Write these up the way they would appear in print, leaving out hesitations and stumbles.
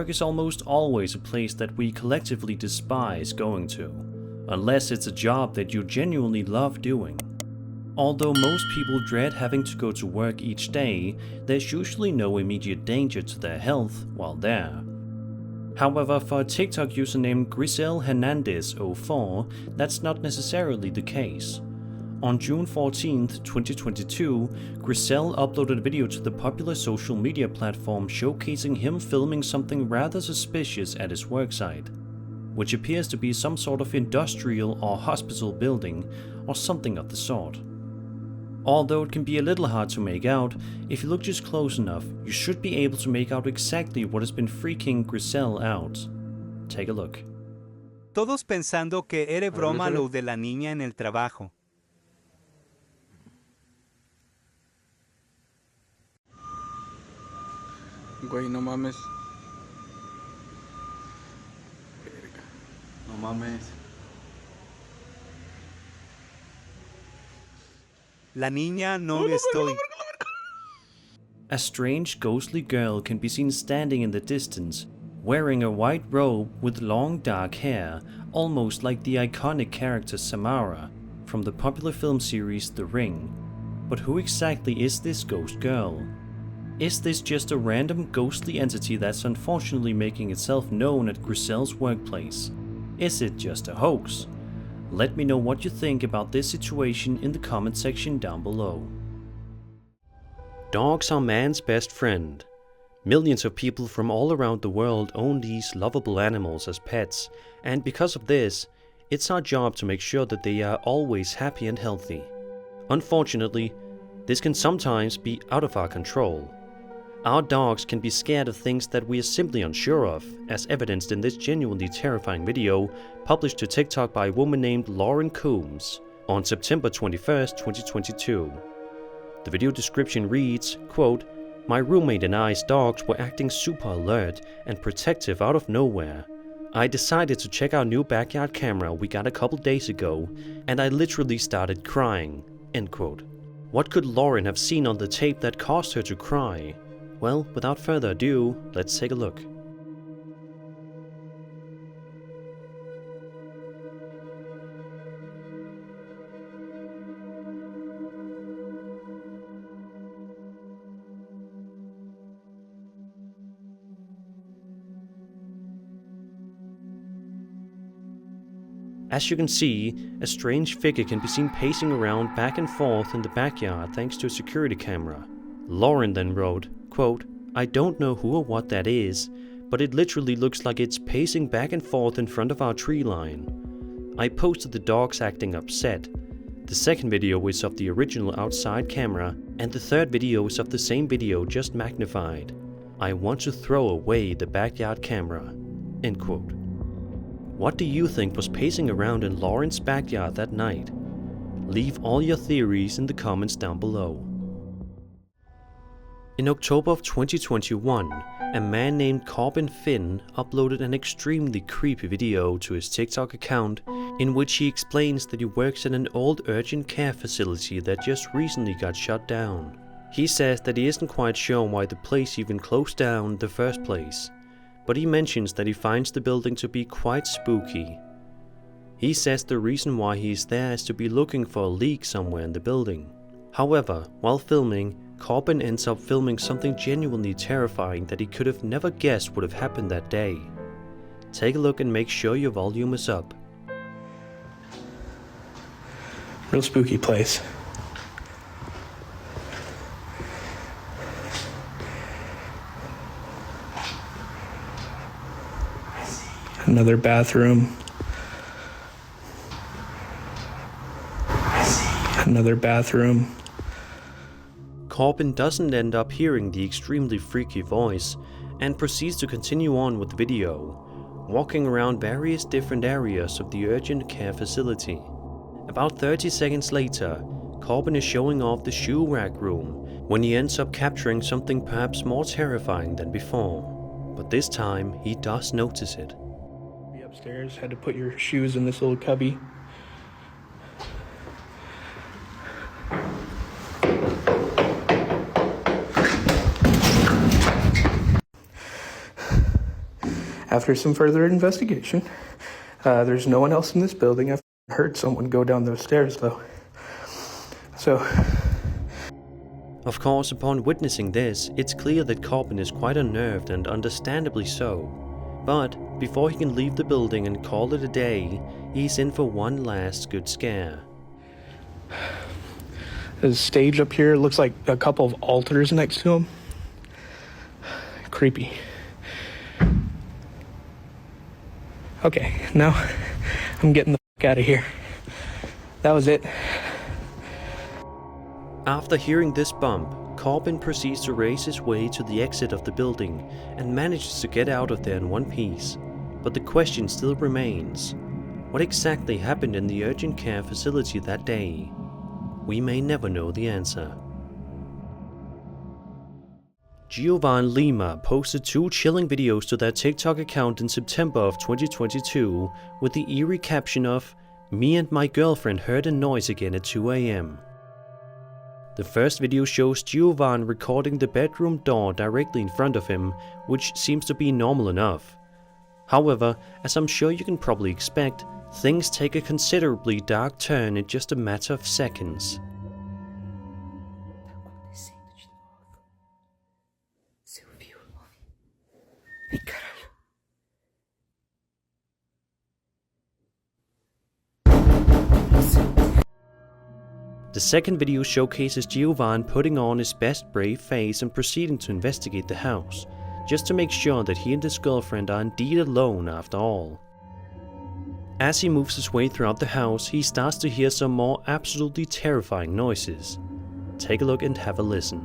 work is almost always a place that we collectively despise going to, unless it's a job that you genuinely love doing. Although most people dread having to go to work each day, there's usually no immediate danger to their health while there. However, for a TikTok user named Grisel Hernandez 04, that's not necessarily the case. On June 14th, 2022, Grisel uploaded a video to the popular social media platform showcasing him filming something rather suspicious at his worksite, which appears to be some sort of industrial or hospital building or something of the sort. Although it can be a little hard to make out, if you look just close enough, you should be able to make out exactly what has been freaking Grisel out. Take a look. Todos pensando que era broma lo de la niña en el trabajo. Güey, no mames. Verga. No mames. La niña no estoy. A strange ghostly girl can be seen standing in the distance, wearing a white robe with long dark hair, almost like the iconic character Samara from the popular film series The Ring. But who exactly is this ghost girl? Is this just a random ghostly entity that's unfortunately making itself known at Grisel's workplace? Is it just a hoax? Let me know what you think about this situation in the comment section down below. Dogs are man's best friend. Millions of people from all around the world own these lovable animals as pets, and because of this, it's our job to make sure that they are always happy and healthy. Unfortunately, this can sometimes be out of our control. Our dogs can be scared of things that we are simply unsure of, as evidenced in this genuinely terrifying video published to TikTok by a woman named Lauren Coombs on September 21st, 2022. The video description reads, quote, "My roommate and I's dogs were acting super alert and protective out of nowhere. I decided to check our new backyard camera we got a couple days ago, and I literally started crying." End quote. What could Lauren have seen on the tape that caused her to cry? Well, without further ado, let's take a look. As you can see, a strange figure can be seen pacing around back and forth in the backyard thanks to a security camera. Lauren then wrote, quote, "I don't know who or what that is, but it literally looks like it's pacing back and forth in front of our tree line. I posted the dogs acting upset. The second video is of the original outside camera, and the third video is of the same video just magnified. I want to throw away the backyard camera." End quote. What do you think was pacing around in Lauren's backyard that night? Leave all your theories in the comments down below. In October of 2021, a man named Corbin Finn uploaded an extremely creepy video to his TikTok account in which he explains that he works at an old urgent care facility that just recently got shut down. He says that he isn't quite sure why the place even closed down in the first place, but he mentions that he finds the building to be quite spooky. He says the reason why he is there is to be looking for a leak somewhere in the building. However, while filming, Corbin ends up filming something genuinely terrifying that he could have never guessed would have happened that day. Take a look and make sure your volume is up. Real spooky place. Another bathroom. Another bathroom. Corbin doesn't end up hearing the extremely freaky voice and proceeds to continue on with the video, walking around various different areas of the urgent care facility. About 30 seconds later, Corbin is showing off the shoe rack room when he ends up capturing something perhaps more terrifying than before. But this time, he does notice it. Be upstairs, had to put your shoes in this little cubby. After some further investigation, there's no one else in this building. I've heard someone go down those stairs, though. So... Of course, upon witnessing this, it's clear that Corbin is quite unnerved, and understandably so. But before he can leave the building and call it a day, he's in for one last good scare. There's a stage up here. It looks like a couple of altars next to him. Creepy. Okay, now I'm getting the fuck out of here. That was it. After hearing this bump, Corbin proceeds to race his way to the exit of the building and manages to get out of there in one piece. But the question still remains: what exactly happened in the urgent care facility that day? We may never know the answer. Giovanni Lima posted 2 chilling videos to their TikTok account in September of 2022 with the eerie caption of "Me and my girlfriend heard a noise again at 2 a.m. The first video shows Giovanni recording the bedroom door directly in front of him, which seems to be normal enough. However, as I'm sure you can probably expect, things take a considerably dark turn in just a matter of seconds. The second video showcases Giovanni putting on his best brave face and proceeding to investigate the house, just to make sure that he and his girlfriend are indeed alone after all. As he moves his way throughout the house, he starts to hear some more absolutely terrifying noises. Take a look and have a listen.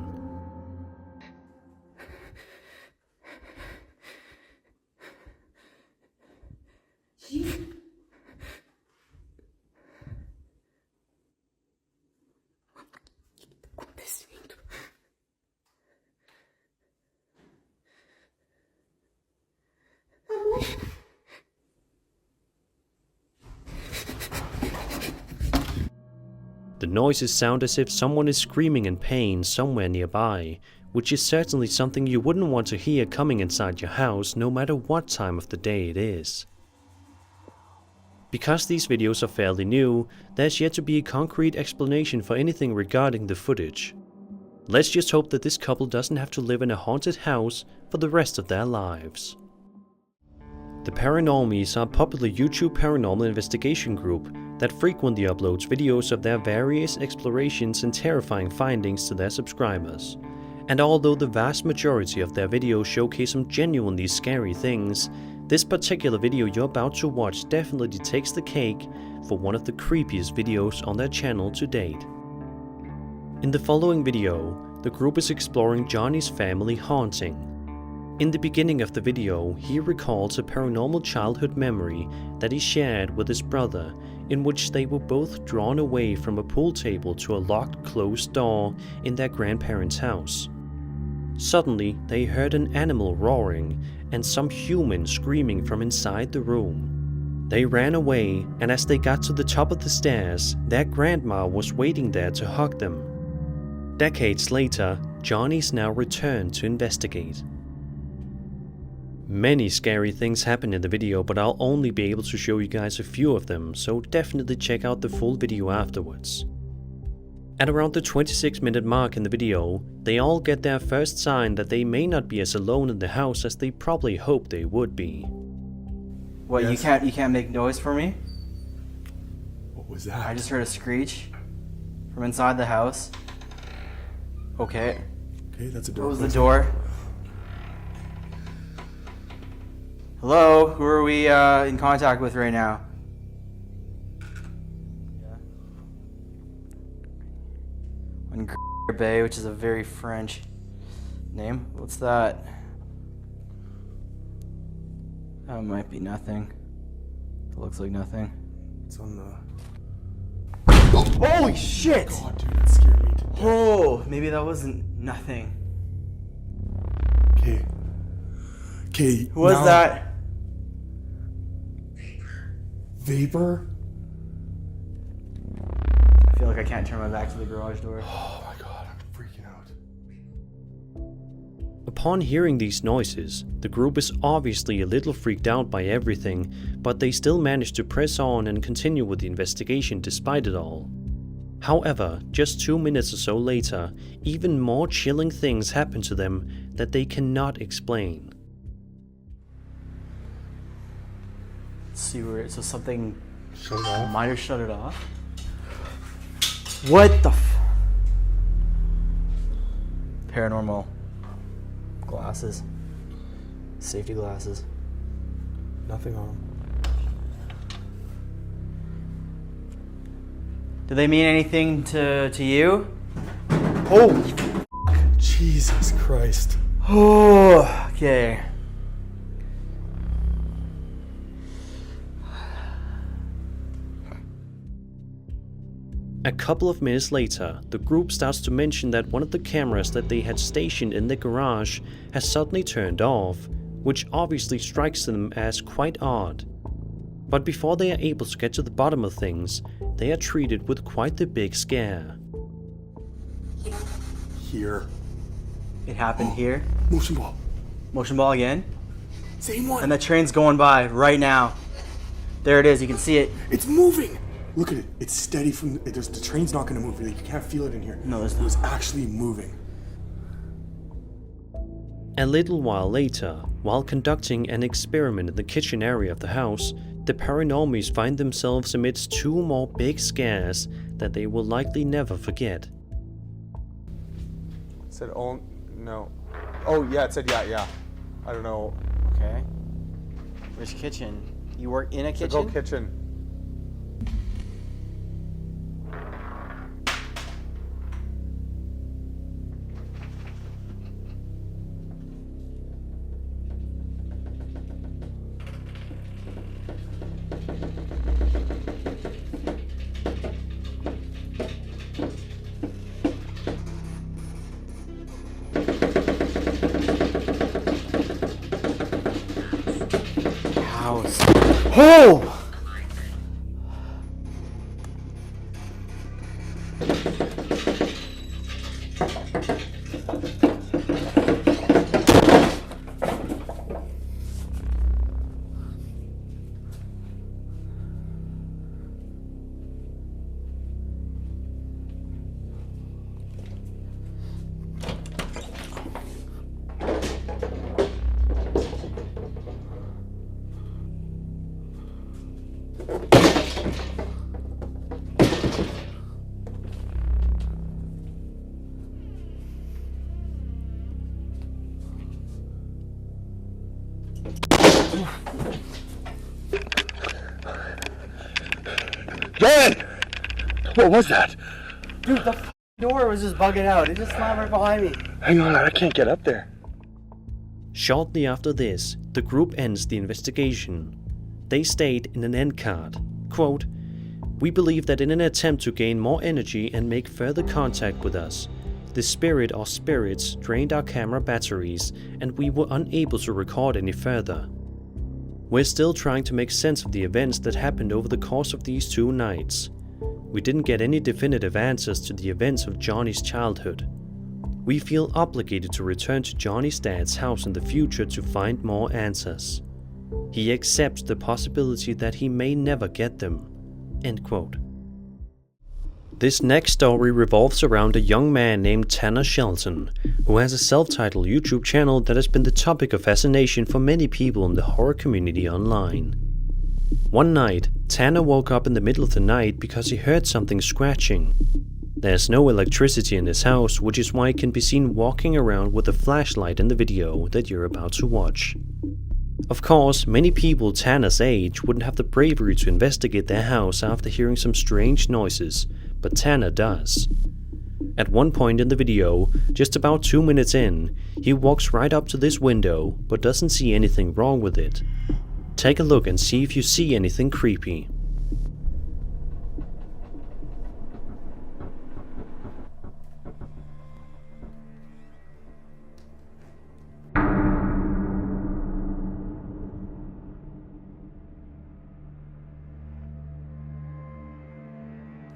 The noises sound as if someone is screaming in pain somewhere nearby, which is certainly something you wouldn't want to hear coming inside your house no matter what time of the day it is. Because these videos are fairly new, there's yet to be a concrete explanation for anything regarding the footage. Let's just hope that this couple doesn't have to live in a haunted house for the rest of their lives. The Paranormies are a popular YouTube paranormal investigation group that frequently uploads videos of their various explorations and terrifying findings to their subscribers. And although the vast majority of their videos showcase some genuinely scary things, this particular video you're about to watch definitely takes the cake for one of the creepiest videos on their channel to date. In the following video, the group is exploring Johnny's family haunting. In the beginning of the video, he recalls a paranormal childhood memory that he shared with his brother, in which they were both drawn away from a pool table to a locked closed door in their grandparents' house. Suddenly, they heard an animal roaring and some human screaming from inside the room. They ran away, and as they got to the top of the stairs, their grandma was waiting there to hug them. Decades later, Johnny's now returned to investigate. Many scary things happen in the video, but I'll only be able to show you guys a few of them, so definitely check out the full video afterwards. At around the 26-minute mark in the video, they all get their first sign that they may not be as alone in the house as they probably hoped they would be. What, yes. You can't make noise for me? What was that? I just heard a screech from inside the house. Okay. Okay, that's a door. Close the door. Hello, who are we in contact with right now? On Bay, which is a very French name. What's that? That might be nothing. It looks like nothing. It's on the... Holy shit! God, dude, that scared me to death. Oh, maybe that wasn't nothing. Okay. Okay. Who was that? Vapor? I feel like I can't turn my back to the garage door. Oh my god, I'm freaking out. Upon hearing these noises, the group is obviously a little freaked out by everything, but they still manage to press on and continue with the investigation despite it all. However, just 2 minutes or so later, even more chilling things happen to them that they cannot explain. Let's see where so something might have shut it off. What the Paranormal glasses. Safety glasses. Nothing on them. Do they mean anything to you? Holy Jesus Christ. Oh, okay. A couple of minutes later, the group starts to mention that one of the cameras that they had stationed in the garage has suddenly turned off, which obviously strikes them as quite odd. But before they are able to get to the bottom of things, they are treated with quite the big scare. Here. It happened here. Motion ball. Motion ball again. Same one. And the train's going by right now. There it is, you can see it. It's moving. Look at it. It's steady from. The train's not going to move. You can't feel it in here. No, it's It not. was actually moving. A little while later, while conducting an experiment in the kitchen area of the house, the Paranormies find themselves amidst 2 more big scares that they will likely never forget. It said, oh, no. Oh, yeah, it said, yeah. I don't know. Okay. Which kitchen? You work in a So kitchen? go kitchen. House. Oh! Dan! What was that? Dude, the door was just bugging out. It just slammed right behind me. Hang on, I can't get up there. Shortly after this, the group ends the investigation. They state in an end card, quote, "We believe that in an attempt to gain more energy and make further contact with us, the spirit or spirits drained our camera batteries and we were unable to record any further. We're still trying to make sense of the events that happened over the course of these 2 nights. We didn't get any definitive answers to the events of Johnny's childhood. We feel obligated to return to Johnny's dad's house in the future to find more answers. He accepts the possibility that he may never get them." End quote. This next story revolves around a young man named Tanner Shelton, who has a self-titled YouTube channel that has been the topic of fascination for many people in the horror community online. One night, Tanner woke up in the middle of the night because he heard something scratching. There's no electricity in his house, which is why he can be seen walking around with a flashlight in the video that you're about to watch. Of course, many people Tanner's age wouldn't have the bravery to investigate their house after hearing some strange noises, but Tanner does. At one point in the video, just about 2 minutes in, he walks right up to this window but doesn't see anything wrong with it. Take a look and see if you see anything creepy.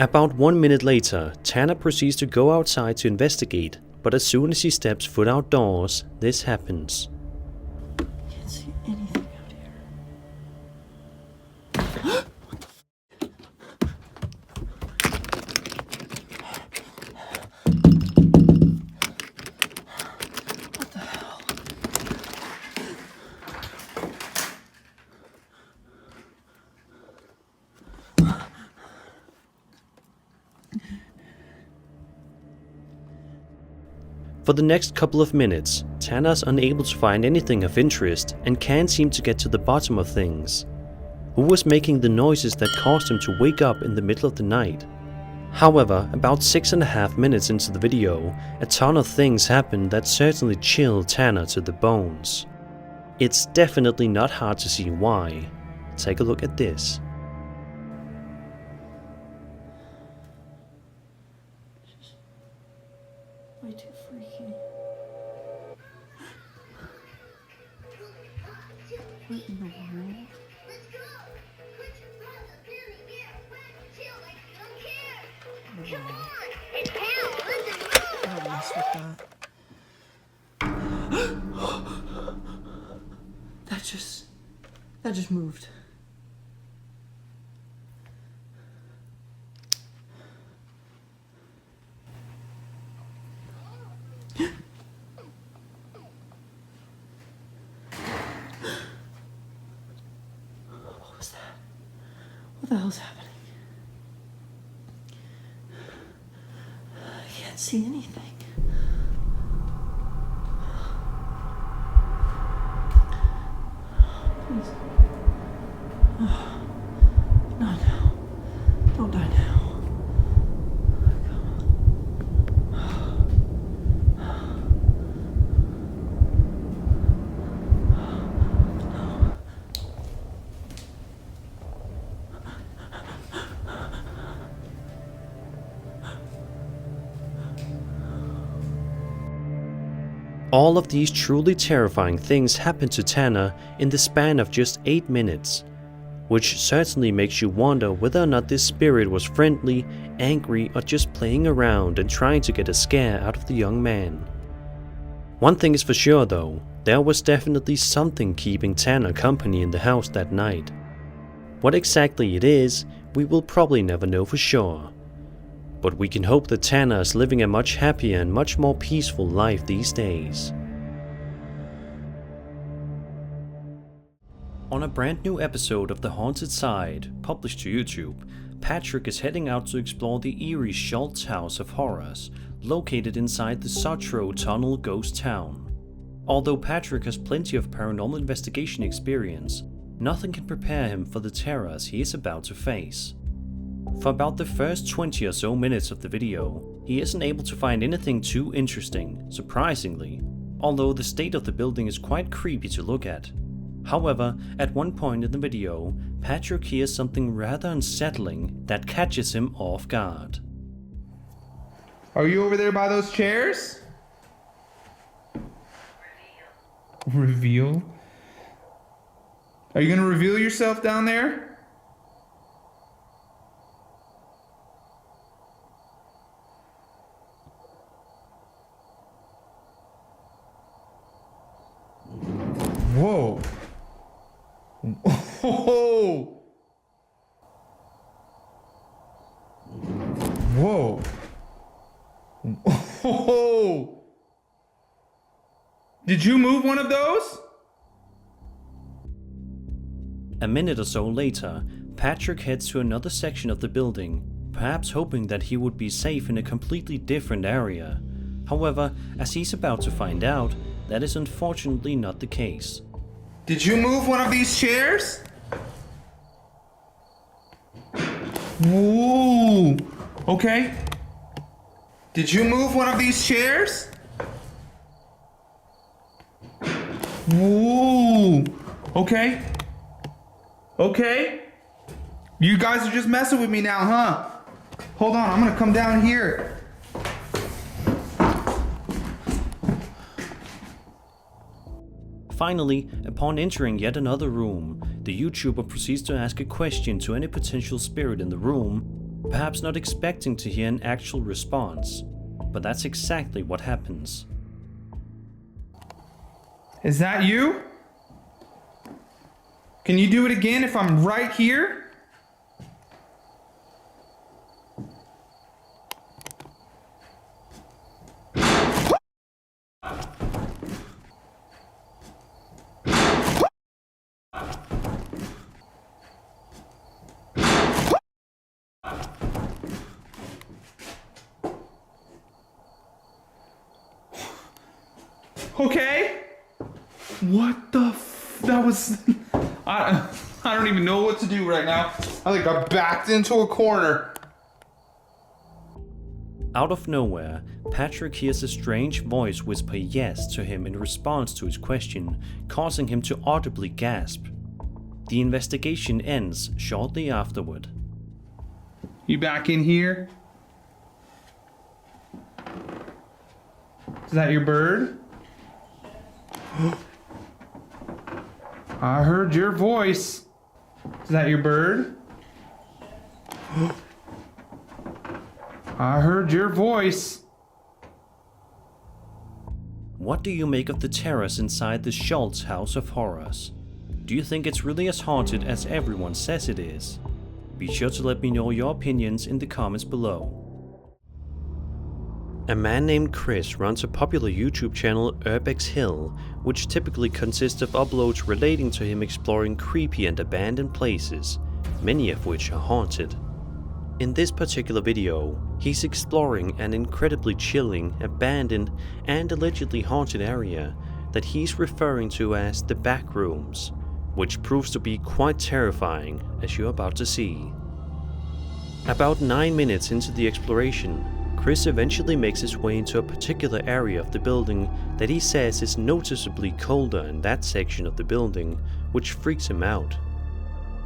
About 1 minute later, Tanner proceeds to go outside to investigate, But as soon as he steps foot outdoors, this happens. Can't see anything out here. What the hell? For the next couple of minutes, Tanner's unable to find anything of interest and can't seem to get to the bottom of things. Who was making the noises that caused him to wake up in the middle of the night? However, about 6.5 minutes into the video, a ton of things happened that certainly chilled Tanner to the bones. It's definitely not hard to see why. Take a look at this. Way too freaky. What in the world? Don't mess with that. That just moved. What was that? What the hell's happening? I can't see anything. Please. Not now. Don't die now. All of these truly terrifying things happened to Tanner in the span of just 8 minutes, which certainly makes you wonder whether or not this spirit was friendly, angry, or just playing around and trying to get a scare out of the young man. One thing is for sure though, there was definitely something keeping Tanner company in the house that night. What exactly it is, we will probably never know for sure. But we can hope that Tanner is living a much happier and much more peaceful life these days. On a brand new episode of The Haunted Side, published to YouTube, Patrick is heading out to explore the eerie Schultz House of Horrors, located inside the Sutro Tunnel ghost town. Although Patrick has plenty of paranormal investigation experience, nothing can prepare him for the terrors he is about to face. For about the first 20 or so minutes of the video, he isn't able to find anything too interesting, surprisingly, although the state of the building is quite creepy to look at. However, at one point in the video, Patrick hears something rather unsettling that catches him off guard. Are you over there by those chairs? Reveal? Are you gonna reveal yourself down there? Whoa. Whoa. Whoa. Whoa. Did you move one of those? A minute or so later, Patrick heads to another section of the building, perhaps hoping that he would be safe in a completely different area. However, as he's about to find out, that is unfortunately not the case. Did you move one of these chairs? Ooh. Okay. Did you move one of these chairs? Ooh. Okay. Okay. You guys are just messing with me now, huh? Hold on, I'm gonna come down here. Finally, upon entering yet another room, the YouTuber proceeds to ask a question to any potential spirit in the room, perhaps not expecting to hear an actual response. but that's exactly what happens. Is that you? Can you do it again if I'm right here? Okay. What the that was I don't even know what to do right now. I think I backed into a corner. Out of nowhere, Patrick hears a strange voice whisper yes to him in response to his question, causing him to audibly gasp. The investigation ends shortly afterward. You back in here? Is that your bird? I heard your voice. Is that your bird? I heard your voice. What do you make of the terrors inside the Schultz House of Horrors? Do you think it's really as haunted as everyone says it is? Be sure to let me know your opinions in the comments below. A man named Chris runs a popular YouTube channel, Urbex Hill, which typically consists of uploads relating to him exploring creepy and abandoned places, many of which are haunted. In this particular video, he's exploring an incredibly chilling, abandoned, and allegedly haunted area that he's referring to as the back rooms, which proves to be quite terrifying, as you're about to see. About 9 minutes into the exploration, Chris eventually makes his way into a particular area of the building that he says is noticeably colder in that section of the building, which freaks him out.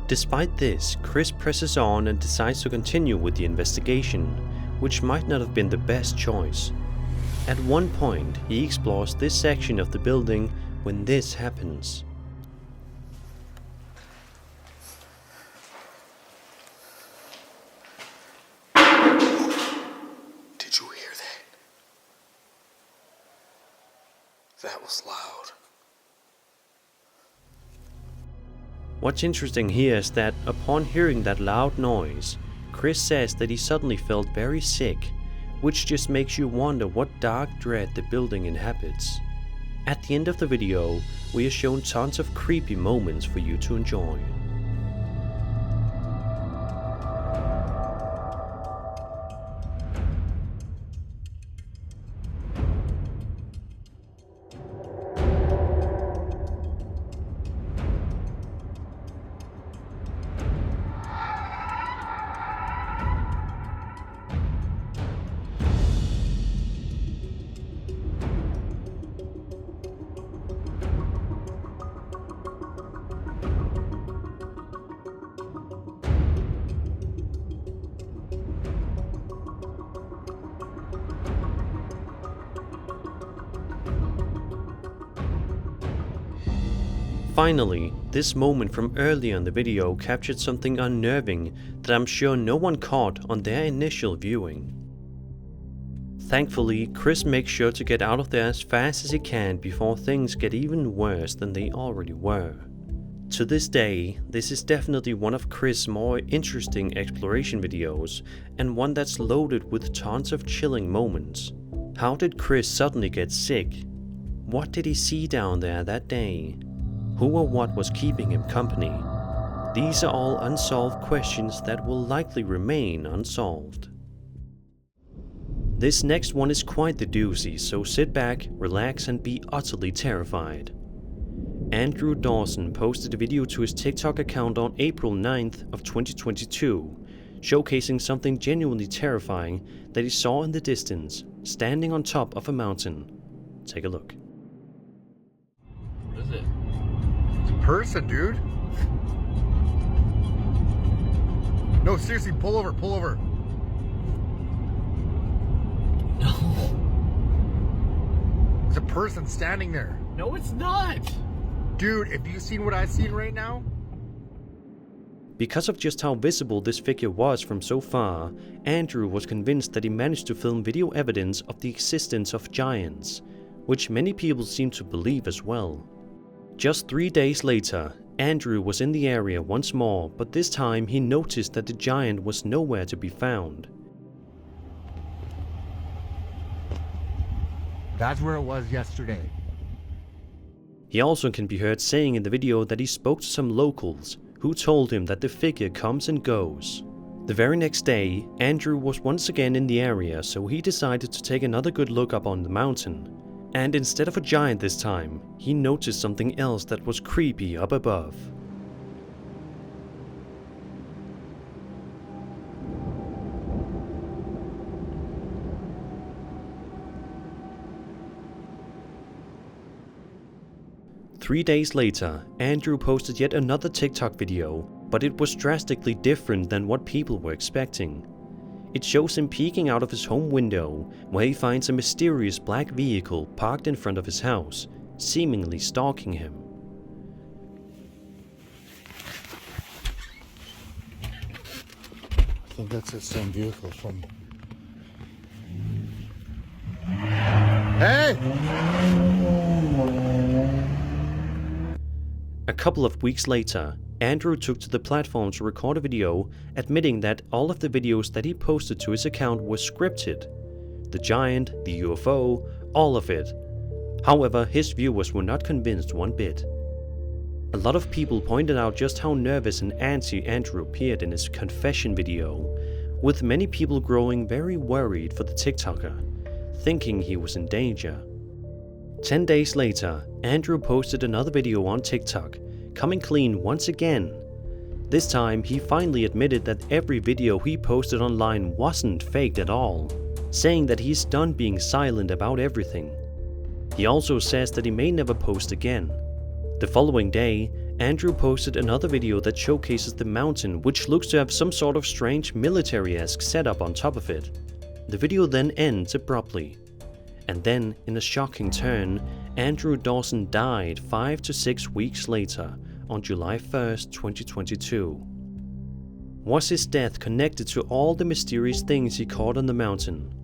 Despite this, Chris presses on and decides to continue with the investigation, which might not have been the best choice. At one point, he explores this section of the building when this happens. Did you hear that? That was loud. What's interesting here is that upon hearing that loud noise, Chris says that he suddenly felt very sick, which just makes you wonder what dark dread the building inhabits. At the end of the video, we are shown tons of creepy moments for you to enjoy. Finally, this moment from earlier in the video captured something unnerving that I'm sure no one caught on their initial viewing. Thankfully, Chris makes sure to get out of there as fast as he can before things get even worse than they already were. To this day, this is definitely one of Chris' more interesting exploration videos, and one that's loaded with tons of chilling moments. How did Chris suddenly get sick? What did he see down there that day? Who or what was keeping him company? These are all unsolved questions that will likely remain unsolved. This next one is quite the doozy, so sit back, relax, and be utterly terrified. Andrew Dawson posted a video to his TikTok account on April 9th of 2022, showcasing something genuinely terrifying that he saw in the distance, standing on top of a mountain. Take a look. What is it? It's a person, dude. No, seriously, pull over, pull over. No. There's a person standing there. No, it's not. Dude, if you've seen what I've seen right now. Because of just how visible this figure was from so far, Andrew was convinced that he managed to film video evidence of the existence of giants, which many people seem to believe as well. Just 3 days later, Andrew was in the area once more, but this time he noticed that the giant was nowhere to be found. That's where it was yesterday. He also can be heard saying in the video that he spoke to some locals who told him that the figure comes and goes. The very next day, Andrew was once again in the area, so he decided to take another good look up on the mountain. And instead of a giant this time, he noticed something else that was creepy up above. Three days later, Andrew posted yet another TikTok video, but it was drastically different than what people were expecting. It shows him peeking out of his home window, where he finds a mysterious black vehicle parked in front of his house, seemingly stalking him. I think that's the same vehicle from... Hey! A couple of weeks later, Andrew took to the platform to record a video admitting that all of the videos that he posted to his account were scripted. The giant, the UFO, all of it. However, his viewers were not convinced one bit. A lot of people pointed out just how nervous and antsy Andrew appeared in his confession video, with many people growing very worried for the TikToker, thinking he was in danger. 10 days later, Andrew posted another video on TikTok, coming clean once again. This time, he finally admitted that every video he posted online wasn't faked at all, saying that he's done being silent about everything. He also says that he may never post again. The following day, Andrew posted another video that showcases the mountain, which looks to have some sort of strange military-esque setup on top of it. The video then ends abruptly. And then, in a shocking turn, Andrew Dawson died 5 to 6 weeks later, on July 1st, 2022. Was his death connected to all the mysterious things he caught on the mountain?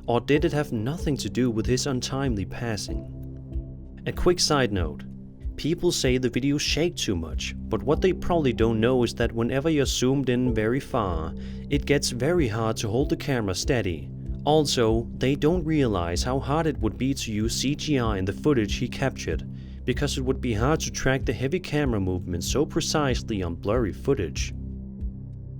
Or did it have nothing to do with his untimely passing? A quick side note. People say the videos shake too much, but what they probably don't know is that whenever you're zoomed in very far, it gets very hard to hold the camera steady. Also, they don't realize how hard it would be to use CGI in the footage he captured, because it would be hard to track the heavy camera movements so precisely on blurry footage.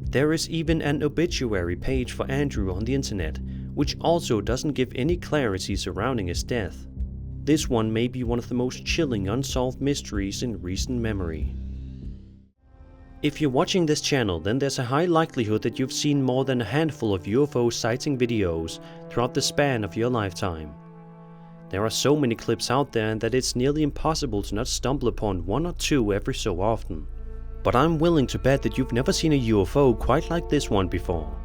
There is even an obituary page for Andrew on the internet, which also doesn't give any clarity surrounding his death. This one may be one of the most chilling unsolved mysteries in recent memory. If you're watching this channel, then there's a high likelihood that you've seen more than a handful of UFO sighting videos throughout the span of your lifetime. There are so many clips out there that it's nearly impossible to not stumble upon one or two every so often. But I'm willing to bet that you've never seen a UFO quite like this one before.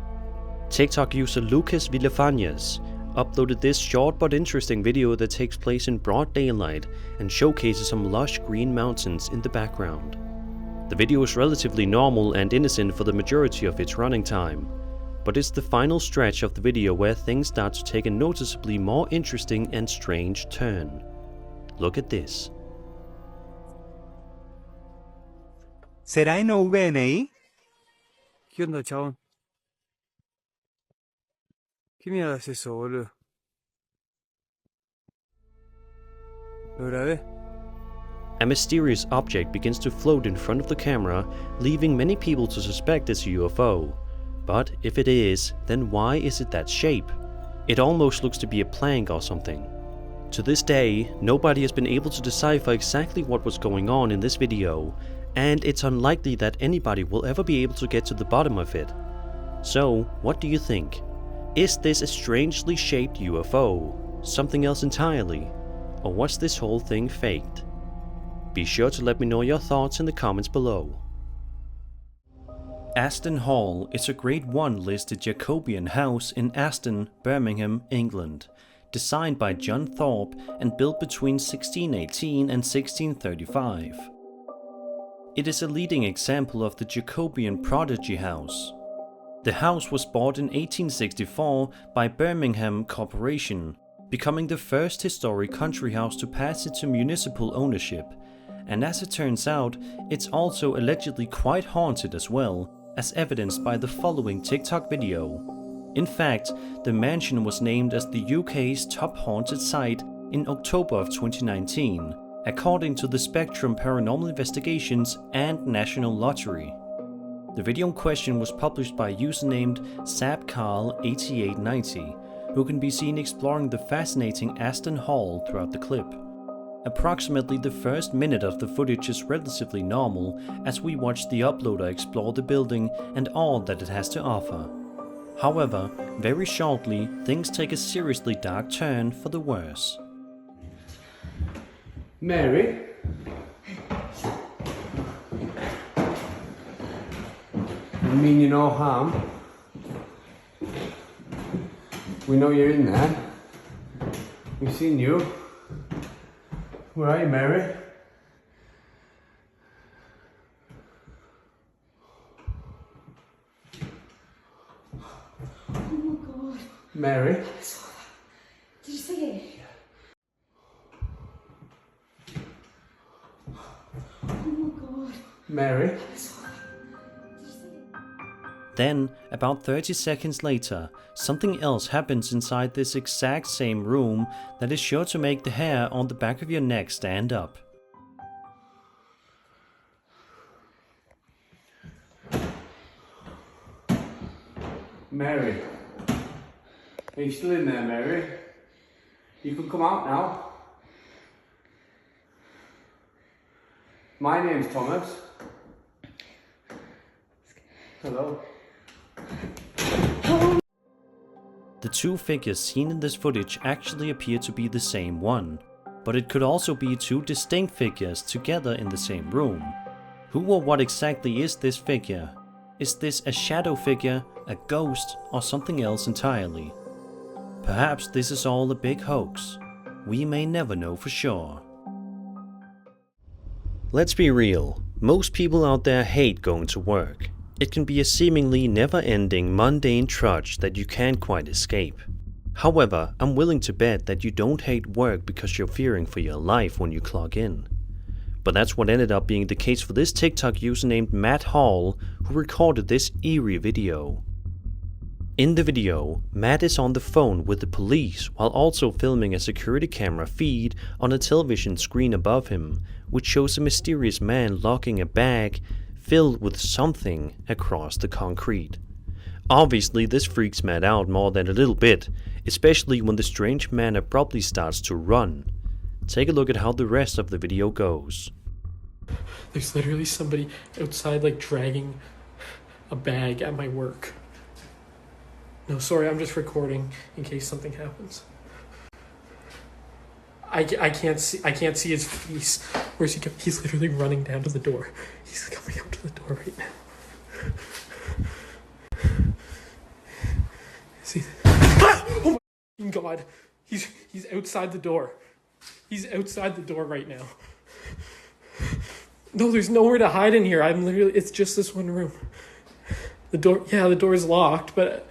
TikTok user Lucas Villafañez uploaded this short but interesting video that takes place in broad daylight and showcases some lush green mountains in the background. The video is relatively normal and innocent for the majority of its running time, but it's the final stretch of the video where things start to take a noticeably more interesting and strange turn. Look at this. ¿Será NVNI? ¿Qué onda, chabón? ¿Qué mierda es eso, boludo? Lo grabé. A mysterious object begins to float in front of the camera, leaving many people to suspect it's a UFO. But if it is, then why is it that shape? It almost looks to be a plank or something. To this day, nobody has been able to decipher exactly what was going on in this video, and it's unlikely that anybody will ever be able to get to the bottom of it. So, what do you think? Is this a strangely shaped UFO? Something else entirely? Or was this whole thing faked? Be sure to let me know your thoughts in the comments below. Aston Hall is a Grade 1 listed Jacobean house in Aston, Birmingham, England, designed by John Thorpe and built between 1618 and 1635. It is a leading example of the Jacobean prodigy house. The house was bought in 1864 by Birmingham Corporation, becoming the first historic country house to pass into municipal ownership, and as it turns out, it's also allegedly quite haunted as well, as evidenced by the following TikTok video. In fact, the mansion was named as the UK's top haunted site in October of 2019, according to the Spectrum Paranormal Investigations and National Lottery. The video in question was published by a user named SabCarl8890, who can be seen exploring the fascinating Aston Hall throughout the clip. Approximately the first minute of the footage is relatively normal as we watch the uploader explore the building and all that it has to offer. However, very shortly, things take a seriously dark turn for the worse. Mary? I mean you no harm. We know you're in there. We've seen you. Where are you, Mary? Oh my God. Mary? I saw that. Did you see it? Oh my God. Mary? I saw that. Did you see it? Then, about 30 seconds later, something else happens inside this exact same room that is sure to make the hair on the back of your neck stand up. Mary? Are you still in there, Mary? You can come out now. My name's Thomas. Hello. The two figures seen in this footage actually appear to be the same one, but it could also be two distinct figures together in the same room. Who or what exactly is this figure? Is this a shadow figure, a ghost, or something else entirely? Perhaps this is all a big hoax. We may never know for sure. Let's be real, most people out there hate going to work. It can be a seemingly never-ending mundane trudge that you can't quite escape. However, I'm willing to bet that you don't hate work because you're fearing for your life when you clock in. But that's what ended up being the case for this TikTok user named Matt Hall, who recorded this eerie video. In the video, Matt is on the phone with the police while also filming a security camera feed on a television screen above him, which shows a mysterious man locking a bag filled with something across the concrete. Obviously, this freaks Matt out more than a little bit, especially when the strange man abruptly starts to run. Take a look at how the rest of the video goes. There's literally somebody outside, like, dragging a bag at my work. No, sorry, I'm just recording in case something happens. I can't see his face. Where's he going? He's literally running down to the door. He's coming up to the door right now. See? Oh my God! He's outside the door. He's outside the door right now. No, there's nowhere to hide in here. It's just this one room. The door is locked, but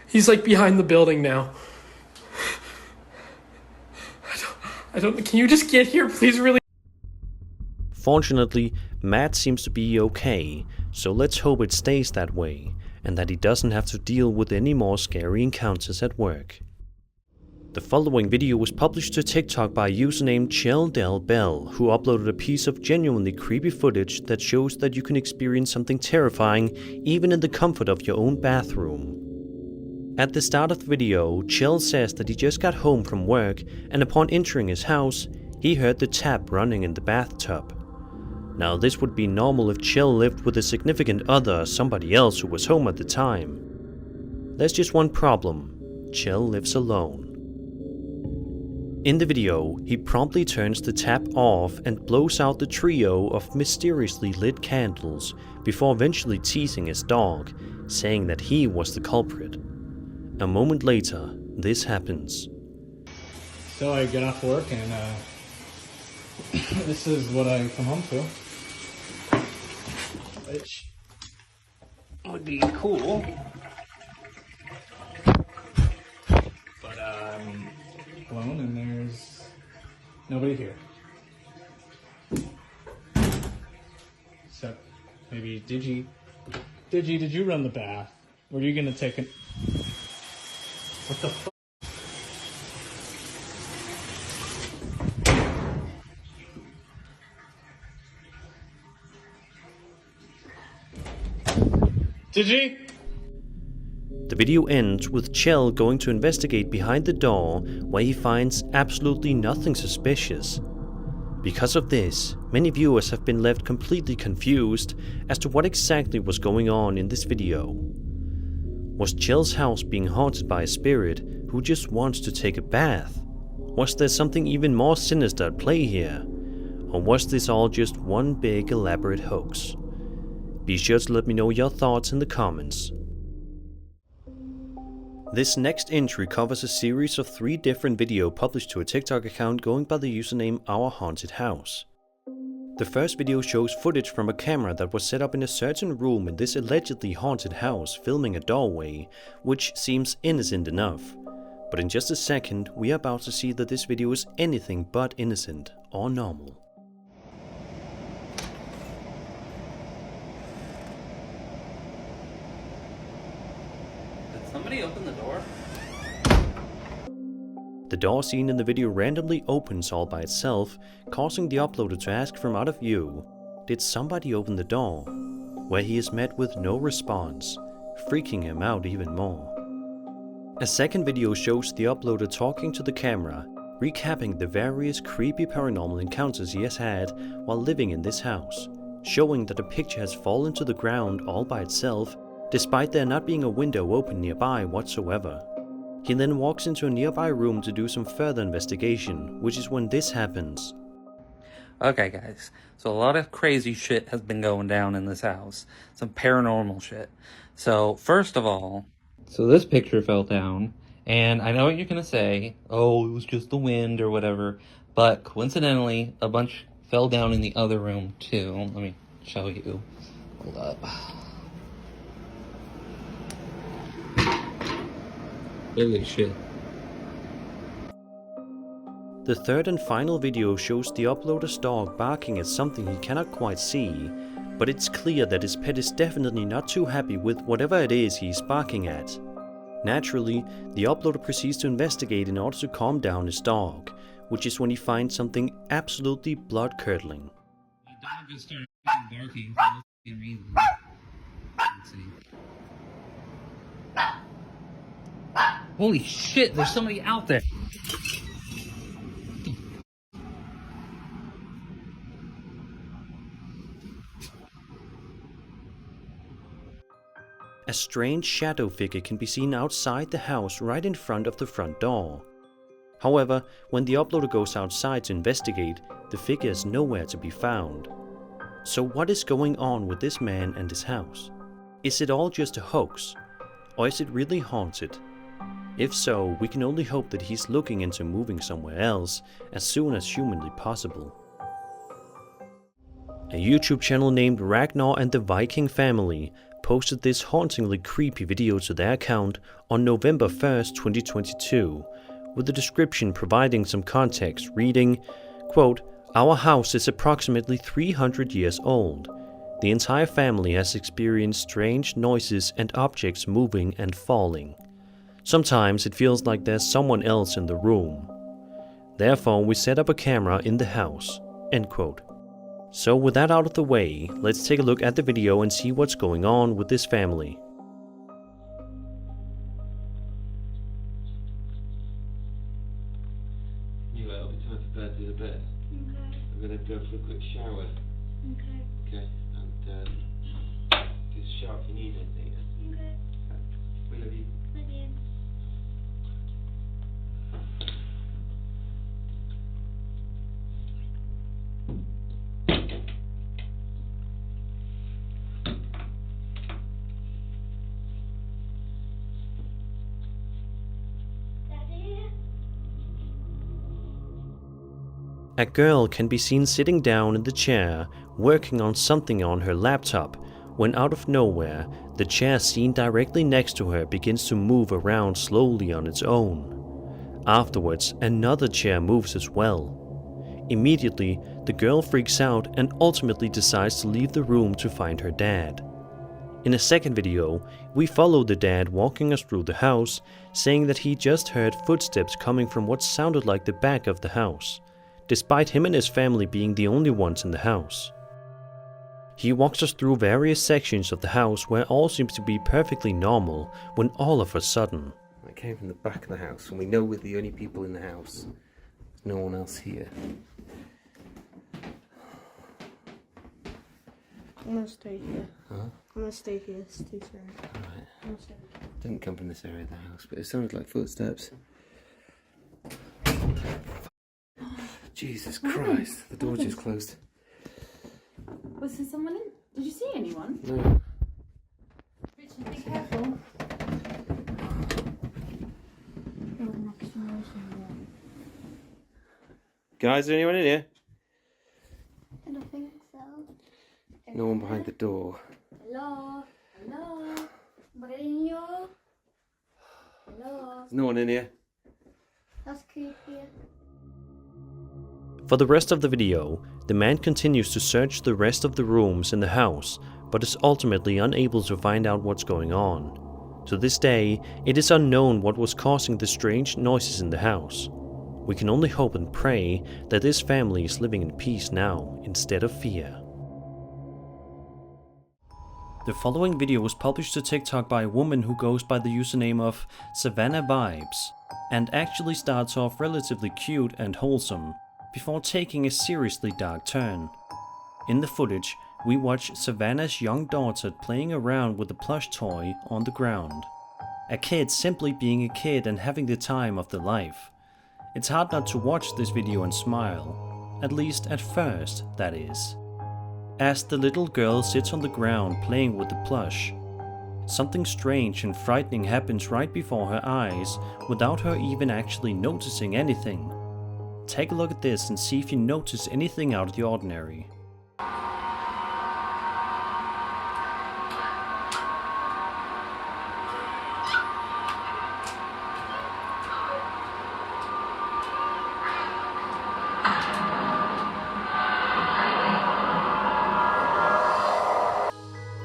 he's like behind the building now. I don't, can you just get here, please, really? Fortunately, Matt seems to be okay, so let's hope it stays that way, and that he doesn't have to deal with any more scary encounters at work. The following video was published to TikTok by a user named Chell Del Bell, who uploaded a piece of genuinely creepy footage that shows that you can experience something terrifying even in the comfort of your own bathroom. At the start of the video, Chell says that he just got home from work, and upon entering his house, he heard the tap running in the bathtub. Now, this would be normal if Chell lived with a significant other or somebody else who was home at the time. There's just one problem: Chell lives alone. In the video, he promptly turns the tap off and blows out the trio of mysteriously lit candles before eventually teasing his dog, saying that he was the culprit. A moment later, this happens. So I get off work and this is what I come home to. Which would be cool. But I'm alone and there's nobody here. So maybe did you run the bath? Were you gonna take an what the fuck? Did you? The video ends with Chell going to investigate behind the door, where he finds absolutely nothing suspicious. Because of this, many viewers have been left completely confused as to what exactly was going on in this video. Was Chell's house being haunted by a spirit who just wants to take a bath? Was there something even more sinister at play here? Or was this all just one big elaborate hoax? Be sure to let me know your thoughts in the comments. This next entry covers a series of 3 different videos published to a TikTok account going by the username Our Haunted House. The first video shows footage from a camera that was set up in a certain room in this allegedly haunted house filming a doorway, which seems innocent enough. But in just a second, we are about to see that this video is anything but innocent or normal. Somebody open the door? The door seen in the video randomly opens all by itself, causing the uploader to ask from out of view, did somebody open the door? Where he is met with no response, freaking him out even more. A second video shows the uploader talking to the camera, recapping the various creepy paranormal encounters he has had while living in this house, showing that a picture has fallen to the ground all by itself, despite there not being a window open nearby whatsoever. He then walks into a nearby room to do some further investigation, which is when this happens. Okay guys, so a lot of crazy shit has been going down in this house. Some paranormal shit. So first of all, so this picture fell down, and I know what you're gonna say, oh, it was just the wind or whatever, but coincidentally, a bunch fell down in the other room too. Let me show you. Hold up. Holy shit. The third and final video shows the uploader's dog barking at something he cannot quite see, but it's clear that his pet is definitely not too happy with whatever it is he's barking at. Naturally, the uploader proceeds to investigate in order to calm down his dog, which is when he finds something absolutely blood-curdling. My dog just started barking for no reason. Let's see. Holy shit, there's somebody out there! A strange shadow figure can be seen outside the house right in front of the front door. However, when the uploader goes outside to investigate, the figure is nowhere to be found. So what is going on with this man and his house? Is it all just a hoax? Or is it really haunted? If so, we can only hope that he's looking into moving somewhere else as soon as humanly possible. A YouTube channel named Ragnar and the Viking Family posted this hauntingly creepy video to their account on November 1st, 2022, with the description providing some context reading, quote, "Our house is approximately 300 years old. The entire family has experienced strange noises and objects moving and falling. Sometimes it feels like there's someone else in the room. Therefore, we set up a camera in the house." End quote. So with that out of the way, let's take a look at the video and see what's going on with this family. You it'll be time for bed, do the bed. Okay. I'm gonna go for a quick shower. Okay. Okay, and just shout if you need anything. Okay. We love you. Love you. A girl can be seen sitting down in the chair, working on something on her laptop, when out of nowhere, the chair seen directly next to her begins to move around slowly on its own. Afterwards, another chair moves as well. Immediately, the girl freaks out and ultimately decides to leave the room to find her dad. In a second video, we follow the dad walking us through the house, saying that he just heard footsteps coming from what sounded like the back of the house, despite him and his family being the only ones in the house. He walks us through various sections of the house where all seems to be perfectly normal, when all of a sudden... I came from the back of the house, and we know we're the only people in the house. There's no one else here. I'm gonna stay here. Huh? I'm gonna stay here, it's too scary. Alright. I'm gonna stay here. Didn't come from this area of the house, but it sounded like footsteps. Jesus Christ, the door just closed. Was there someone in? Did you see anyone? No. Richard, be careful. Guys, is there anyone in here? I don't think so. No one behind the door. Hello? Hello? Mourinho? Hello? There's no one in here. That's creepy. For the rest of the video, the man continues to search the rest of the rooms in the house, but is ultimately unable to find out what's going on. To this day, it is unknown what was causing the strange noises in the house. We can only hope and pray that this family is living in peace now, instead of fear. The following video was published to TikTok by a woman who goes by the username of Savannah Vibes, and actually starts off relatively cute and wholesome, before taking a seriously dark turn. In the footage, we watch Savannah's young daughter playing around with a plush toy on the ground. A kid simply being a kid and having the time of their life. It's hard not to watch this video and smile, at least at first, that is. As the little girl sits on the ground playing with the plush, something strange and frightening happens right before her eyes without her even actually noticing anything. Take a look at this and see if you notice anything out of the ordinary.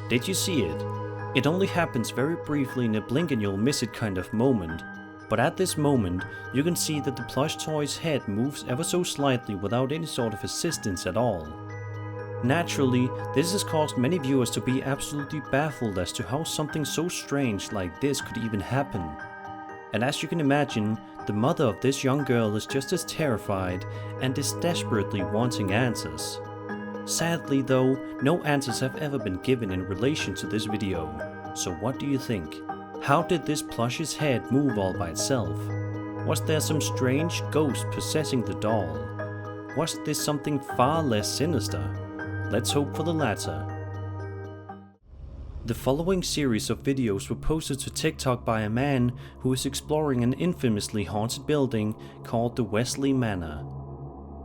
Did you see it? It only happens very briefly in a blink and you'll miss it kind of moment, but at this moment you can see that the plush toy's head moves ever so slightly without any sort of assistance at all. Naturally, this has caused many viewers to be absolutely baffled as to how something so strange like this could even happen. And as you can imagine, the mother of this young girl is just as terrified and is desperately wanting answers. Sadly though, no answers have ever been given in relation to this video. So what do you think? How did this plush's head move all by itself? Was there some strange ghost possessing the doll? Was this something far less sinister? Let's hope for the latter. The following series of videos were posted to TikTok by a man who is exploring an infamously haunted building called the Wesley Manor.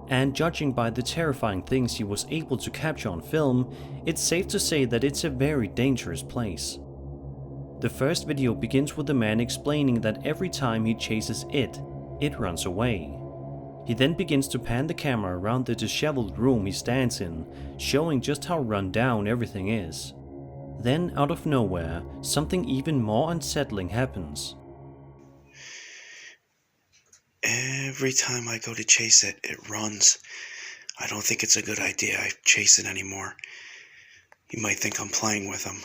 And judging by the terrifying things he was able to capture on film, it's safe to say that it's a very dangerous place. The first video begins with the man explaining that every time he chases it runs away. He then begins to pan the camera around the disheveled room he stands in, showing just how run down everything is. Then, out of nowhere, something even more unsettling happens. Every time I go to chase it, it runs. I don't think it's a good idea I chase it anymore. You might think I'm playing with him.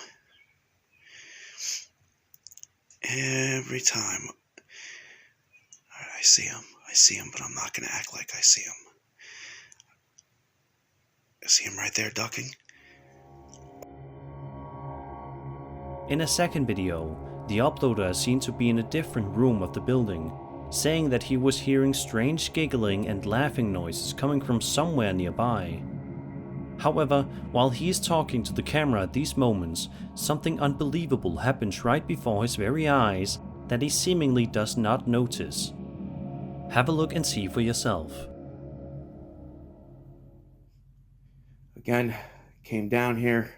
Every time I see him, but I'm not going to act like I see him. I see him right there ducking. In a second video, the uploader is seen to be in a different room of the building, saying that he was hearing strange giggling and laughing noises coming from somewhere nearby. However, while he is talking to the camera at these moments, something unbelievable happens right before his very eyes that he seemingly does not notice. Have a look and see for yourself. Again, came down here,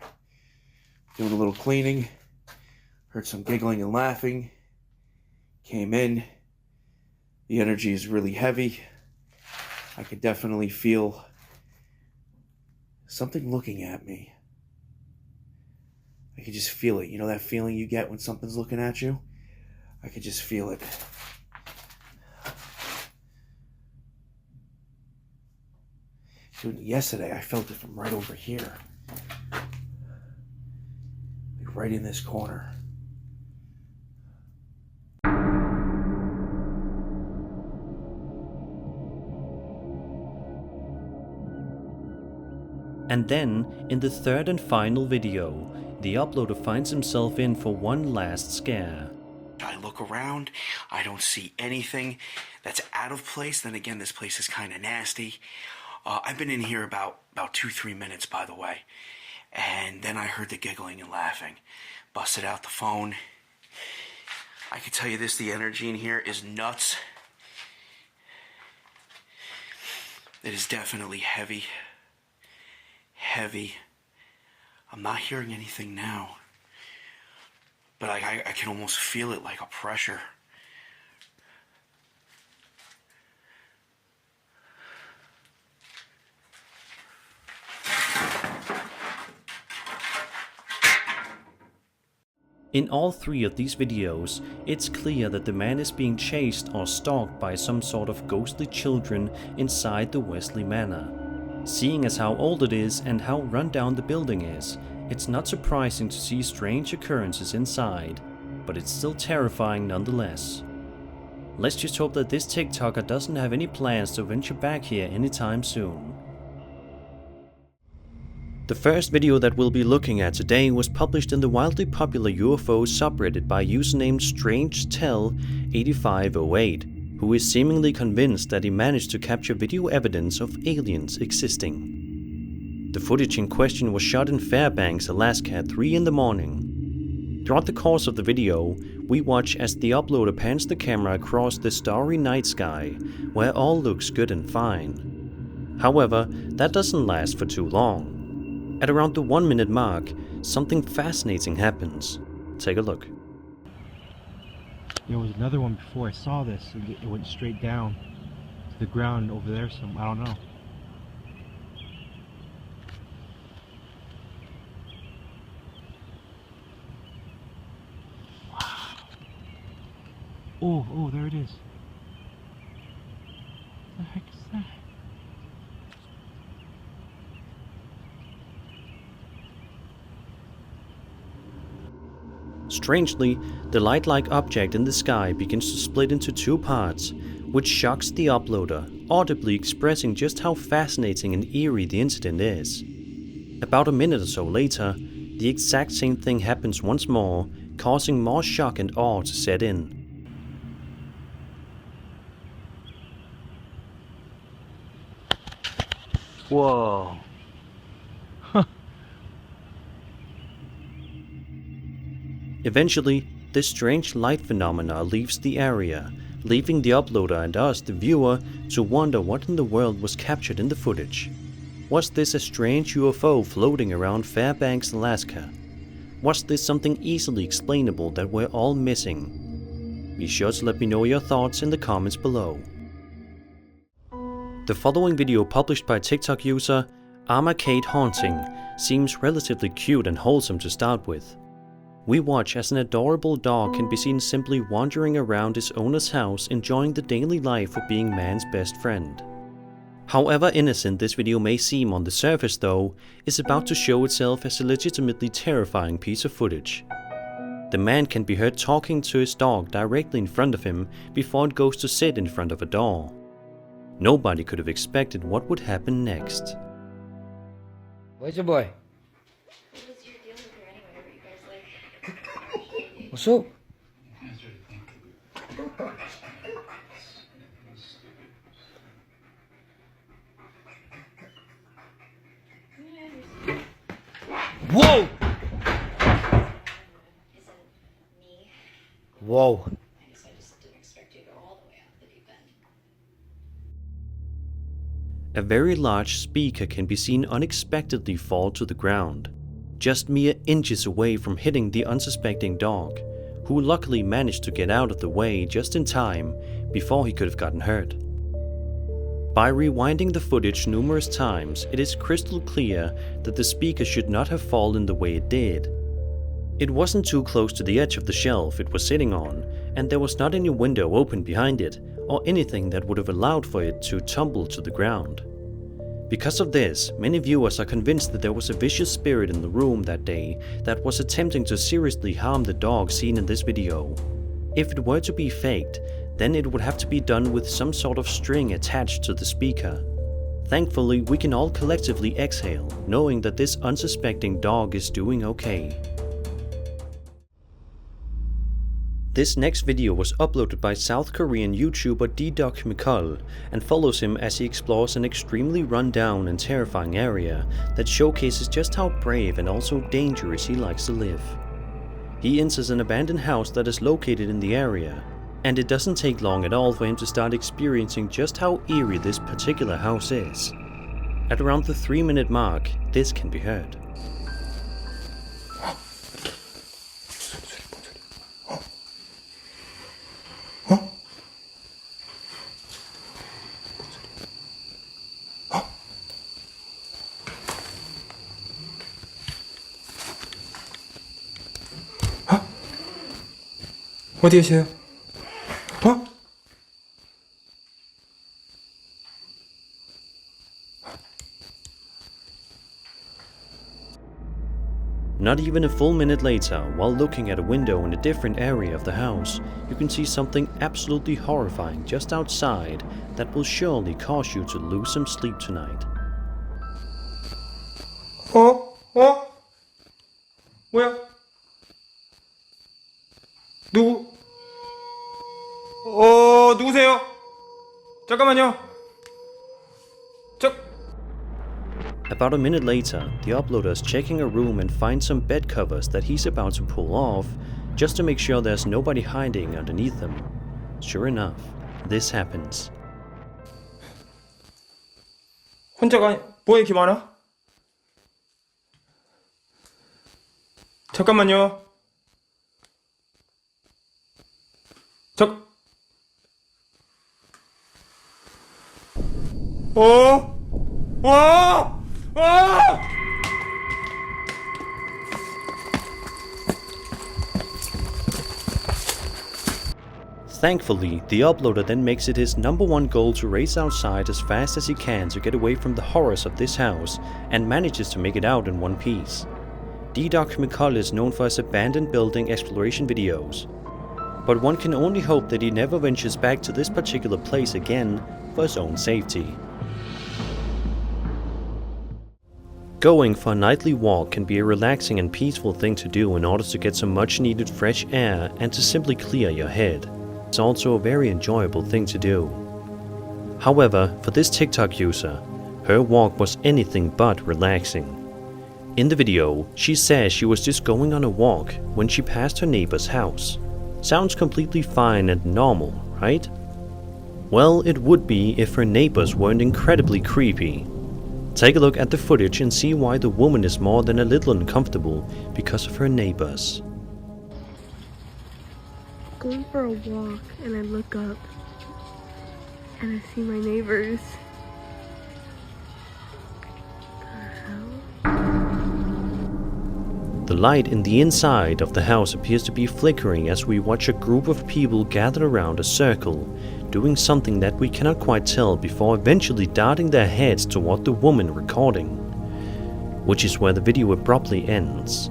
doing a little cleaning, heard some giggling and laughing, came in. The energy is really heavy. I could definitely feel something looking at me. I could just feel it. You know that feeling you get when something's looking at you? I could just feel it. Dude, yesterday I felt it from right over here. Like right in this corner. And then, in the third and final video, the uploader finds himself in for one last scare. I look around, I don't see anything that's out of place. Then again, this place is kind of nasty. I've been in here about 2-3 minutes, by the way. And then I heard the giggling and laughing. Busted out the phone. I can tell you this, the energy in here is nuts. It is definitely heavy. Heavy. I'm not hearing anything now. But I can almost feel it like a pressure. In all three of these videos, it's clear that the man is being chased or stalked by some sort of ghostly children inside the Wesley Manor. Seeing as how old it is and how run down the building is, it's not surprising to see strange occurrences inside, but it's still terrifying nonetheless. Let's just hope that this TikToker doesn't have any plans to venture back here anytime soon. The first video that we'll be looking at today was published in the wildly popular UFO subreddit by username StrangeTell8508, who is seemingly convinced that he managed to capture video evidence of aliens existing. The footage in question was shot in Fairbanks, Alaska at 3 in the morning. Throughout the course of the video, we watch as the uploader pans the camera across the starry night sky, where all looks good and fine. However, that doesn't last for too long. At around the 1 minute mark, something fascinating happens. Take a look. There was another one before I saw this. It went straight down to the ground over there. I don't know. Wow. Oh, there it is. What the heck is that? Strangely, the light-like object in the sky begins to split into two parts, which shocks the uploader, audibly expressing just how fascinating and eerie the incident is. About a minute or so later, the exact same thing happens once more, causing more shock and awe to set in. Whoa. Eventually, this strange light phenomena leaves the area, leaving the uploader and us, the viewer, to wonder what in the world was captured in the footage. Was this a strange UFO floating around Fairbanks, Alaska? Was this something easily explainable that we're all missing? Be sure to let me know your thoughts in the comments below. The following video, published by TikTok user Armacade Haunting, seems relatively cute and wholesome to start with. We watch as an adorable dog can be seen simply wandering around his owner's house, enjoying the daily life of being man's best friend. However innocent this video may seem on the surface though, is about to show itself as a legitimately terrifying piece of footage. The man can be heard talking to his dog directly in front of him before it goes to sit in front of a door. Nobody could have expected what would happen next. Where's your boy? What's up? Whoa! Whoa. a very large speaker can be seen unexpectedly fall to the ground, just mere inches away from hitting the unsuspecting dog, who luckily managed to get out of the way just in time before he could have gotten hurt. By rewinding the footage numerous times, it is crystal clear that the speaker should not have fallen the way it did. It wasn't too close to the edge of the shelf it was sitting on, and there was not any window open behind it, or anything that would have allowed for it to tumble to the ground. Because of this, many viewers are convinced that there was a vicious spirit in the room that day that was attempting to seriously harm the dog seen in this video. If it were to be faked, then it would have to be done with some sort of string attached to the speaker. Thankfully, we can all collectively exhale, knowing that this unsuspecting dog is doing okay. This next video was uploaded by South Korean YouTuber D-Doc Mikol and follows him as he explores an extremely run-down and terrifying area that showcases just how brave and also dangerous he likes to live. He enters an abandoned house that is located in the area, and it doesn't take long at all for him to start experiencing just how eerie this particular house is. At around the 3-minute mark, this can be heard. 어디 계세요? Not even a full minute later, while looking at a window in a different area of the house, you can see something absolutely horrifying just outside that will surely cause you to lose some sleep tonight. 뭐야? 누구세요? 잠깐만요. About a minute later, the uploader is checking a room and finds some bed covers that he's about to pull off, just to make sure there's nobody hiding underneath them. Sure enough, this happens. 혼자가 뭐야 이렇게 많아? 잠깐만요. Thankfully, the uploader then makes it his #1 goal to race outside as fast as he can to get away from the horrors of this house, and manages to make it out in one piece. D-Doc Mikol is known for his abandoned building exploration videos, but one can only hope that he never ventures back to this particular place again for his own safety. Going for a nightly walk can be a relaxing and peaceful thing to do in order to get some much needed fresh air and to simply clear your head. It's also a very enjoyable thing to do. However, for this TikTok user, her walk was anything but relaxing. In the video, she says she was just going on a walk when she passed her neighbor's house. Sounds completely fine and normal, right? Well, it would be if her neighbors weren't incredibly creepy. Take a look at the footage and see why the woman is more than a little uncomfortable because of her neighbors. Going for a walk and I look up and I see my neighbors. The light in the inside of the house appears to be flickering as we watch a group of people gather around a circle, doing something that we cannot quite tell before eventually darting their heads toward the woman recording, which is where the video abruptly ends.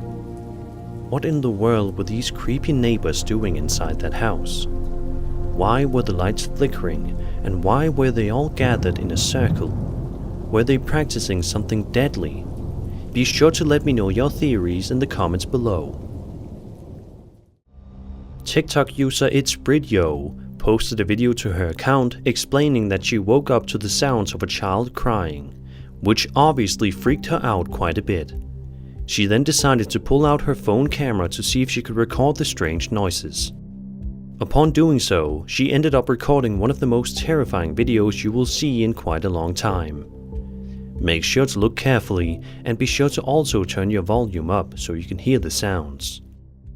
What in the world were these creepy neighbors doing inside that house? Why were the lights flickering, and why were they all gathered in a circle? Were they practicing something deadly? Be sure to let me know your theories in the comments below. TikTok user It's Bridyo posted a video to her account explaining that she woke up to the sounds of a child crying, which obviously freaked her out quite a bit. She then decided to pull out her phone camera to see if she could record the strange noises. Upon doing so, she ended up recording one of the most terrifying videos you will see in quite a long time. Make sure to look carefully and be sure to also turn your volume up so you can hear the sounds.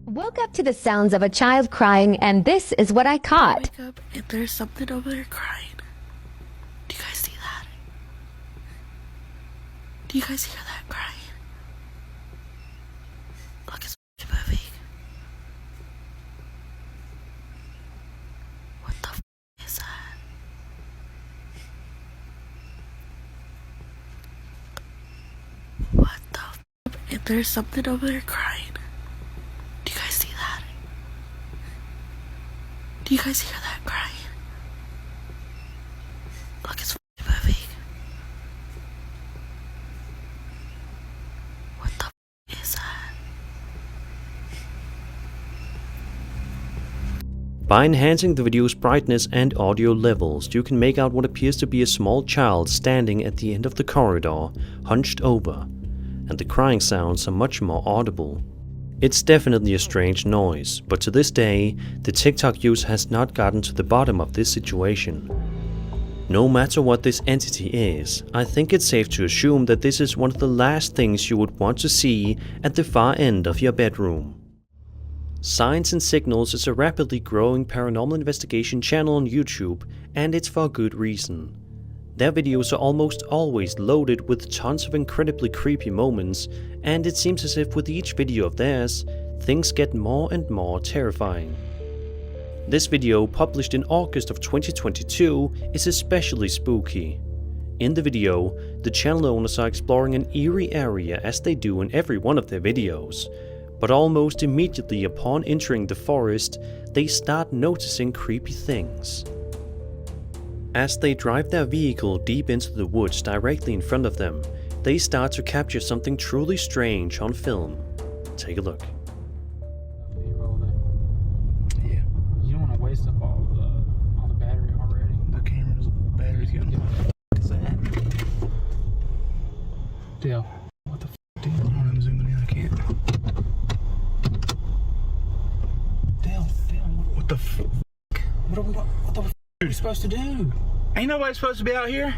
Woke up to the sounds of a child crying, and this is what I caught. Wake up and there's something over there crying. Do you guys see that? Do you guys hear that crying? Look, it's moving. What the is that? What the and there's something over there crying. Do you guys see that? Do you guys hear that crying? Look, it's moving. What the is that? By enhancing the video's brightness and audio levels, you can make out what appears to be a small child standing at the end of the corridor, hunched over, and the crying sounds are much more audible. It's definitely a strange noise, but to this day, the TikTok user has not gotten to the bottom of this situation. No matter what this entity is, I think it's safe to assume that this is one of the last things you would want to see at the far end of your bedroom. Signs and Signals is a rapidly growing paranormal investigation channel on YouTube, and it's for good reason. Their videos are almost always loaded with tons of incredibly creepy moments, and it seems as if with each video of theirs, things get more and more terrifying. This video, published in August of 2022, is especially spooky. In the video, the channel owners are exploring an eerie area as they do in every one of their videos, but almost immediately upon entering the forest, they start noticing creepy things. As they drive their vehicle deep into the woods directly in front of them, they start to capture something truly strange on film. Take a look. Yeah. You don't want to waste up all the battery already. The camera's battery's getting. What is that? Dale. What the f, Dale? I'm zooming in. I can't. Dale. What the f? What the f are we supposed to do? Ain't nobody supposed to be out here?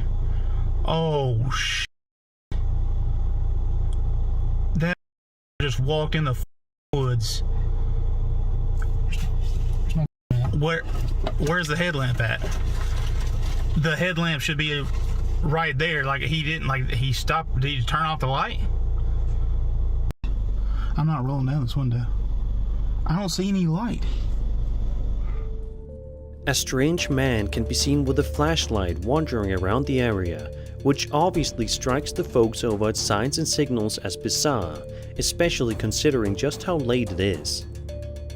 Oh, sh**. That just walked in the woods. Where's the headlamp at? The headlamp should be right there. Like he didn't, like he stopped. Did he turn off the light? I'm not rolling down this window. I don't see any light. A strange man can be seen with a flashlight wandering around the area, which obviously strikes the folks over at Signs and Signals as bizarre, especially considering just how late it is.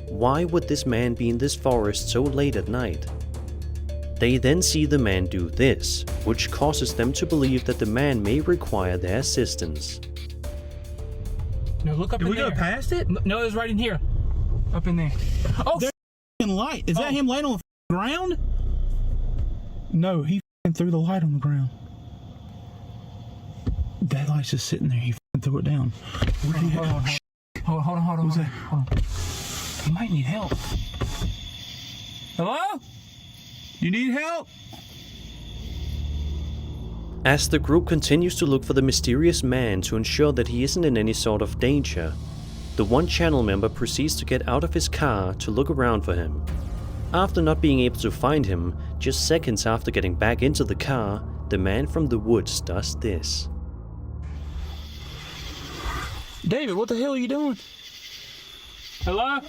Why would this man be in this forest so late at night? They then see the man do this, which causes them to believe that the man may require their assistance. No, look up in there. Did we go past it? No, it was right in here. Up in there. Oh, there's light. Is that him laying on the ground? No, he threw the light on the ground. That light's just sitting there. He threw it down. Hold on. What's that? Hold on. He might need help. Hello? You need help? As the group continues to look for the mysterious man to ensure that he isn't in any sort of danger, the one channel member proceeds to get out of his car to look around for him. After not being able to find him, just seconds after getting back into the car, the man from the woods does this. David, what the hell are you doing? Hello?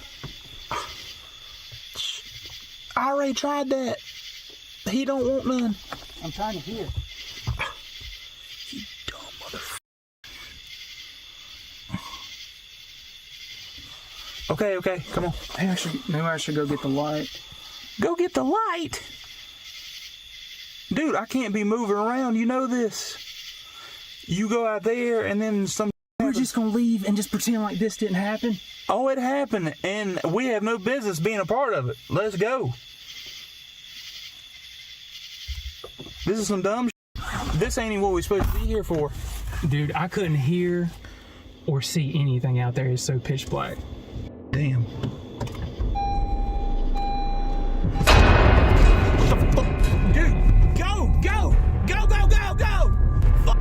I already tried that. He don't want none. I'm trying to hear. You dumb motherfucker. Okay, come on. Maybe I should go get the light. Go get the light? Dude, I can't be moving around, you know this. You go out there and then some... We're just gonna leave and just pretend like this didn't happen? Oh, it happened, and we have no business being a part of it. Let's go. This is some dumb shit. This ain't even what we're supposed to be here for. Dude, I couldn't hear or see anything out there. It's so pitch black. Damn. What the fuck? Dude, go! Fuck.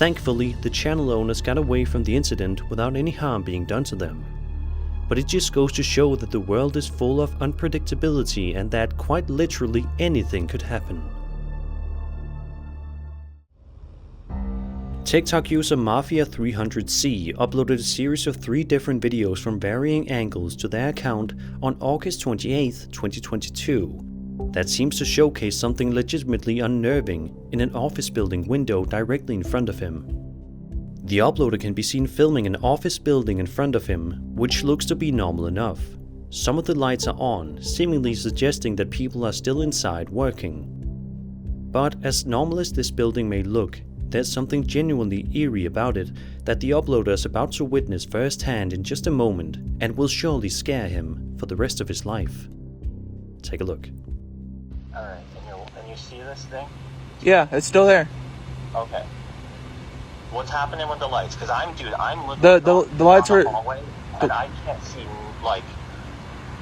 Thankfully, the channel owners got away from the incident without any harm being done to them. But it just goes to show that the world is full of unpredictability and that quite literally anything could happen. TikTok user Mafia300C uploaded a series of 3 different videos from varying angles to their account on August 28, 2022 that seems to showcase something legitimately unnerving in an office building window directly in front of him. The uploader can be seen filming an office building in front of him, which looks to be normal enough. Some of the lights are on, seemingly suggesting that people are still inside working. But as normal as this building may look, there's something genuinely eerie about it that the uploader is about to witness firsthand in just a moment and will surely scare him for the rest of his life. Take a look. Alright, can you see this thing? Yeah, it's still there. Okay. What's happening with the lights? Because I'm looking The lights are... hallway, and I can't see,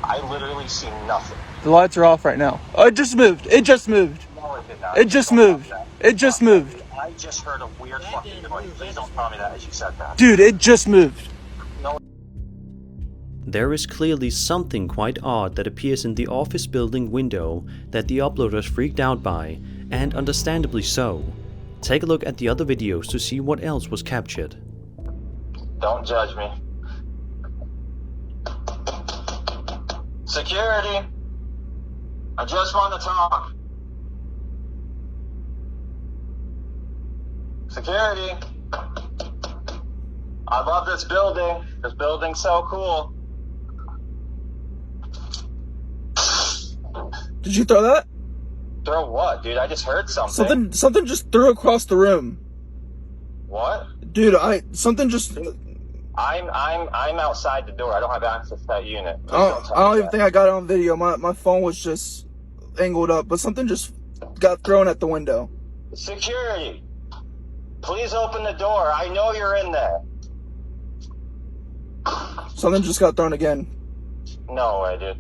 I literally see nothing. The lights are off right now. Oh, it just moved. It just moved. No, it did not. It just moved. It just moved. I just heard a weird fucking noise. Please don't tell me that as you said that. Dude, it just moved. No. There is clearly something quite odd that appears in the office building window that the uploader is freaked out by, and understandably so. Take a look at the other videos to see what else was captured. Don't judge me. Security! I just want to talk. Security! I love this building. This building's so cool. Did you throw that? Throw what, dude? I just heard something. Something just threw across the room. What? Dude, something just... I'm outside the door. I don't have access to that unit. I don't even think I got it on video. My phone was just angled up, but something just got thrown at the window. Security! Please open the door. I know you're in there. Something just got thrown again. No way, dude.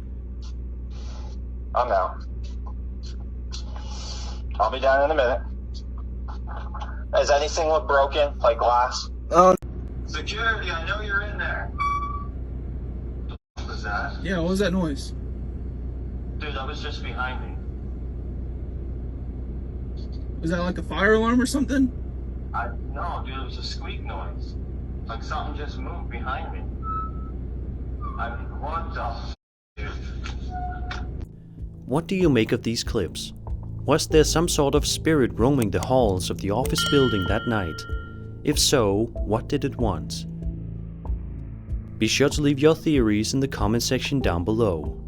I'm out. I'll be down in a minute. Does anything look broken? Like glass? Security, I know you're in there. What was that? Yeah, what was that noise? Dude, that was just behind me. Was that like a fire alarm or something? No, dude, it was a squeak noise. Like something just moved behind me. What the f***, dude? What do you make of these clips? Was there some sort of spirit roaming the halls of the office building that night? If so, what did it want? Be sure to leave your theories in the comment section down below.